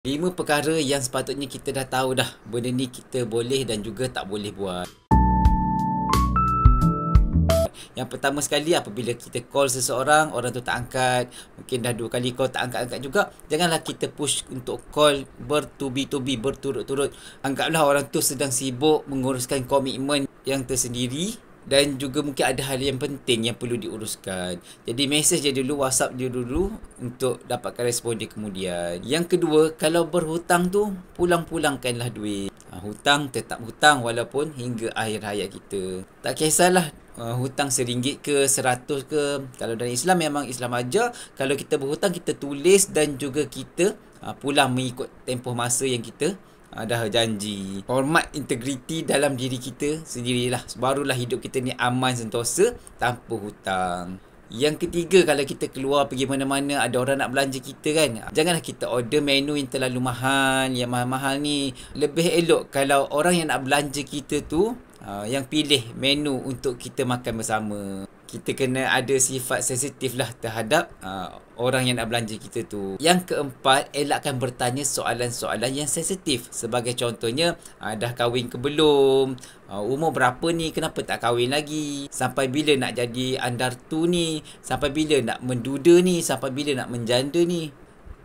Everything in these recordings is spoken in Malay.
5 perkara yang sepatutnya kita dah tahu dah. Benda ni kita boleh dan juga tak boleh buat. Yang pertama sekali, apabila kita call seseorang, orang tu tak angkat, mungkin dah 2 kali call tak angkat-angkat juga, janganlah kita push untuk call bertubi-tubi, berturut-turut. Anggaplah orang tu sedang sibuk menguruskan komitmen yang tersendiri dan juga mungkin ada hal yang penting yang perlu diuruskan. Jadi mesej dia dulu, WhatsApp dia dulu untuk dapatkan respon dia kemudian. Yang kedua, kalau berhutang tu, pulang-pulangkanlah duit. Hutang tetap hutang walaupun hingga akhir hayat kita. Tak kisahlah hutang RM1 ke 100 ke. Kalau dalam Islam memang Islam ajar, kalau kita berhutang kita tulis dan juga kita pulang mengikut tempoh masa yang kita dah janji. Hormat integriti dalam diri kita sendirilah. Barulah hidup kita ni aman sentosa tanpa hutang. Yang ketiga, kalau kita keluar pergi mana-mana, ada orang nak belanja kita kan, janganlah kita order menu yang terlalu mahal. Yang mahal-mahal ni, lebih elok kalau orang yang nak belanja kita tu yang pilih menu untuk kita makan bersama. Kita kena ada sifat sensitif lah terhadap orang yang nak belanja kita tu. Yang keempat, elakkan bertanya soalan-soalan yang sensitif. Sebagai contohnya, dah kahwin ke belum? Umur berapa ni? Kenapa tak kahwin lagi? Sampai bila nak jadi andartu ni? Sampai bila nak menduda ni? Sampai bila nak menjanda ni?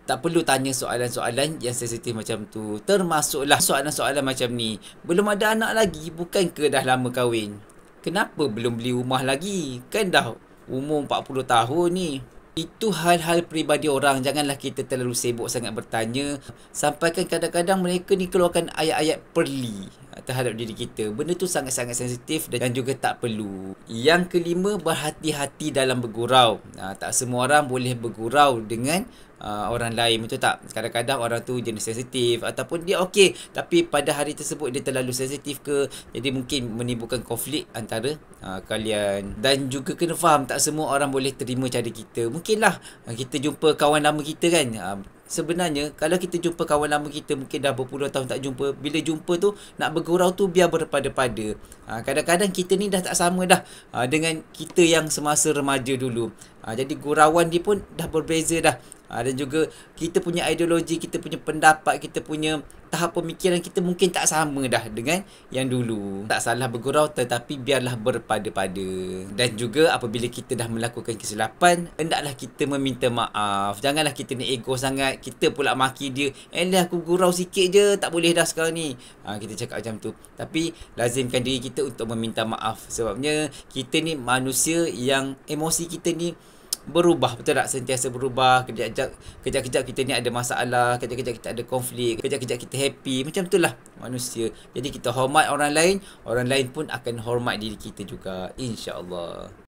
Tak perlu tanya soalan-soalan yang sensitif macam tu. Termasuklah soalan-soalan macam ni. Belum ada anak lagi, bukan ke dah lama kahwin? Kenapa belum beli rumah lagi? Kan dah umur 40 tahun ni. Itu hal-hal peribadi orang. Janganlah kita terlalu sibuk sangat bertanya. Sampaikan kadang-kadang mereka ni keluarkan ayat-ayat perli terhadap diri kita. Benda tu sangat-sangat sensitif dan juga tak perlu. Yang kelima, berhati-hati dalam bergurau. Tak semua orang boleh bergurau dengan orang lain, betul tak? Kadang-kadang orang tu jenis sensitif ataupun dia okey, tapi pada hari tersebut dia terlalu sensitif ke, jadi mungkin menimbulkan konflik antara kalian. Dan juga kena faham, tak semua orang boleh terima cara kita. Mungkinlah kita jumpa kawan lama kita kan, sebenarnya kalau kita jumpa kawan lama kita mungkin dah berpuluh tahun tak jumpa, bila jumpa tu nak bergurau tu biar berpada-pada. Kadang-kadang kita ni dah tak sama dah dengan kita yang semasa remaja dulu. Jadi gurauan dia pun dah berbeza dah. Dan juga kita punya ideologi, kita punya pendapat, kita punya tahap pemikiran kita mungkin tak sama dah dengan yang dulu. Tak salah bergurau, tetapi biarlah berpada-pada. Dan juga apabila kita dah melakukan kesilapan, hendaklah kita meminta maaf. Janganlah kita ni ego sangat, kita pula maki dia, aku gurau sikit je, tak boleh dah sekarang ni. Kita cakap macam tu. Tapi lazimkan diri kita untuk meminta maaf. Sebabnya kita ni manusia yang emosi kita ni berubah, betul tak? Sentiasa berubah. Kejap-kejap kita ni ada masalah, kejap-kejap kita ada konflik, kejap-kejap kita happy. Macam itulah manusia. Jadi kita hormat orang lain pun akan hormat diri kita juga, insya-Allah.